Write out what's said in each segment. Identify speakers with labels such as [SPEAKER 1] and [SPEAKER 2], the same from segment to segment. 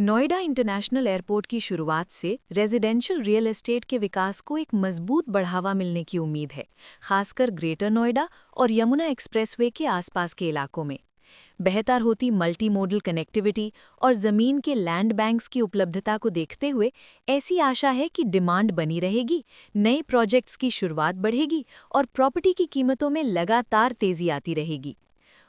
[SPEAKER 1] Noida international airport की शुरुआत से रेजिडेंशियल रियल एस्टेट के विकास को एक मजबूत बढ़ावा मिलने की उम्मीद है, खासकर ग्रेटर नोएडा और यमुना एक्सप्रेसवे के आसपास के इलाकों में। बेहतर होती मल्टी मोडल कनेक्टिविटी और ज़मीन के लैंड बैंक्स की उपलब्धता को देखते हुए ऐसी आशा है कि डिमांड बनी रहेगी, नए प्रोजेक्ट्स की शुरुआत बढ़ेगी और प्रॉपर्टी की कीमतों में लगातार तेज़ी आती रहेगी।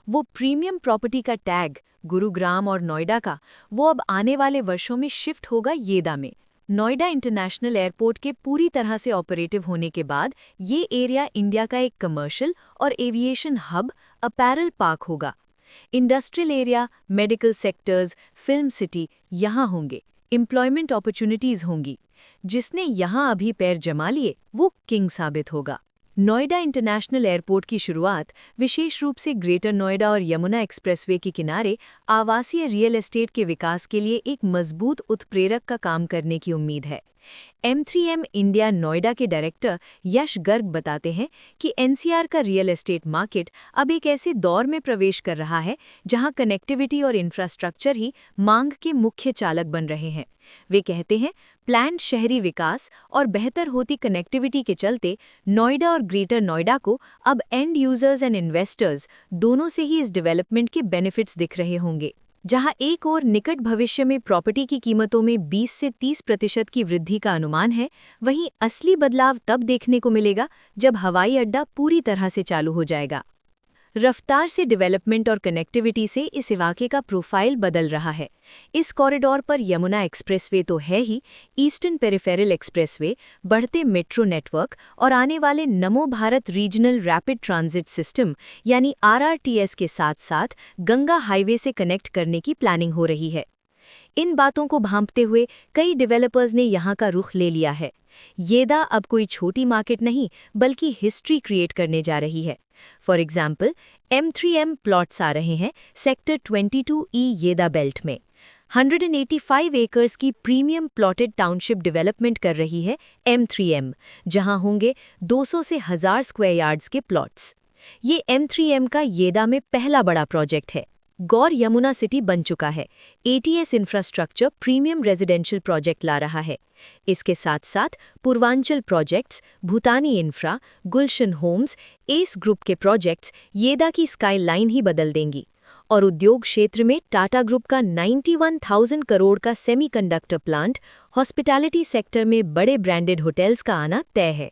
[SPEAKER 1] वो प्रीमियम प्रॉपर्टी का टैग गुरुग्राम और नोएडा का वो अब आने वाले वर्षों में शिफ्ट होगा येदा में। नोएडा इंटरनेशनल एयरपोर्ट के पूरी तरह से ऑपरेटिव होने के बाद ये एरिया इंडिया का एक कमर्शियल और एविएशन हब, अपैरल पार्क होगा। Industrial area, medical sectors, film city यहाँ होंगे, एम्प्लॉयमेंट अपॉर्चुनिटीज होंगी। जिसने यहाँ अभी पैर जमा लिए वो किंग साबित होगा। नोएडा इंटरनेशनल एयरपोर्ट की शुरुआत विशेष रूप से ग्रेटर नोएडा और यमुना एक्सप्रेसवे के किनारे आवासीय रियल एस्टेट के विकास के लिए एक मजबूत उत्प्रेरक का काम करने की उम्मीद है। M3M इंडिया नोएडा के डायरेक्टर यश गर्ग बताते हैं कि NCR का रियल एस्टेट मार्केट अब एक ऐसे दौर में प्रवेश कर रहा है जहां कनेक्टिविटी और इंफ्रास्ट्रक्चर ही मांग के मुख्य चालक बन रहे हैं। वे कहते हैं, प्लान्ड शहरी विकास और बेहतर होती कनेक्टिविटी के चलते नोएडा और ग्रेटर नोएडा को अब एंड यूजर्स एंड इन्वेस्टर्स दोनों से ही इस डेवलपमेंट के बेनिफिट्स दिख रहे होंगे। जहां एक और निकट भविष्य में प्रॉपर्टी की कीमतों में 20 से 30% की वृद्धि का अनुमान है, वहीं असली बदलाव तब देखने को मिलेगा जब हवाई अड्डा पूरी तरह से चालू हो जाएगा। रफ्तार से डेवलपमेंट और कनेक्टिविटी से इस इलाके का प्रोफाइल बदल रहा है। इस कॉरिडोर पर यमुना एक्सप्रेसवे तो है ही, ईस्टर्न पेरिफेरल एक्सप्रेसवे, बढ़ते मेट्रो नेटवर्क और आने वाले नमो Bharat regional rapid transit system यानी RRTS के साथ साथ गंगा हाईवे से कनेक्ट करने की प्लानिंग हो रही है। इन बातों को भांपते हुए कई डेवलपर्स ने यहाँ का रुख ले लिया है। येदा अब कोई छोटी मार्केट नहीं बल्कि हिस्ट्री क्रिएट करने जा रही है। फॉर एग्जाम्पल, M3M प्लॉट्स आ रहे हैं सेक्टर 22E येदा बेल्ट में। 185 एकर्स की प्रीमियम प्लॉटेड टाउनशिप डेवलपमेंट कर रही है M3M, जहां होंगे 200 से 1000 स्क्वायर यार्ड्स के प्लॉट्स। ये M3M का येदा में पहला बड़ा प्रोजेक्ट है। गौर यमुना सिटी बन चुका है। ATS infrastructure premium residential project ला रहा है। इसके साथ साथ Purvanchal projects, Bhutani infra, Gulshan homes, Ace group के प्रोजेक्ट्स येदा की स्काई लाइन ही बदल देंगी। और उद्योग क्षेत्र में टाटा ग्रुप का 91,000 करोड़ का सेमीकंडक्टर प्लांट, हॉस्पिटैलिटी सेक्टर में बड़े ब्रांडेड होटल्स का आना तय है।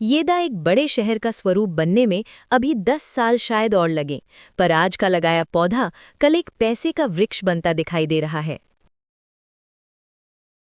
[SPEAKER 1] येदा एक बड़े शहर का स्वरूप बनने में अभी 10 साल शायद और लगें, पर आज का लगाया पौधा कल एक पैसे का वृक्ष बनता दिखाई दे रहा है।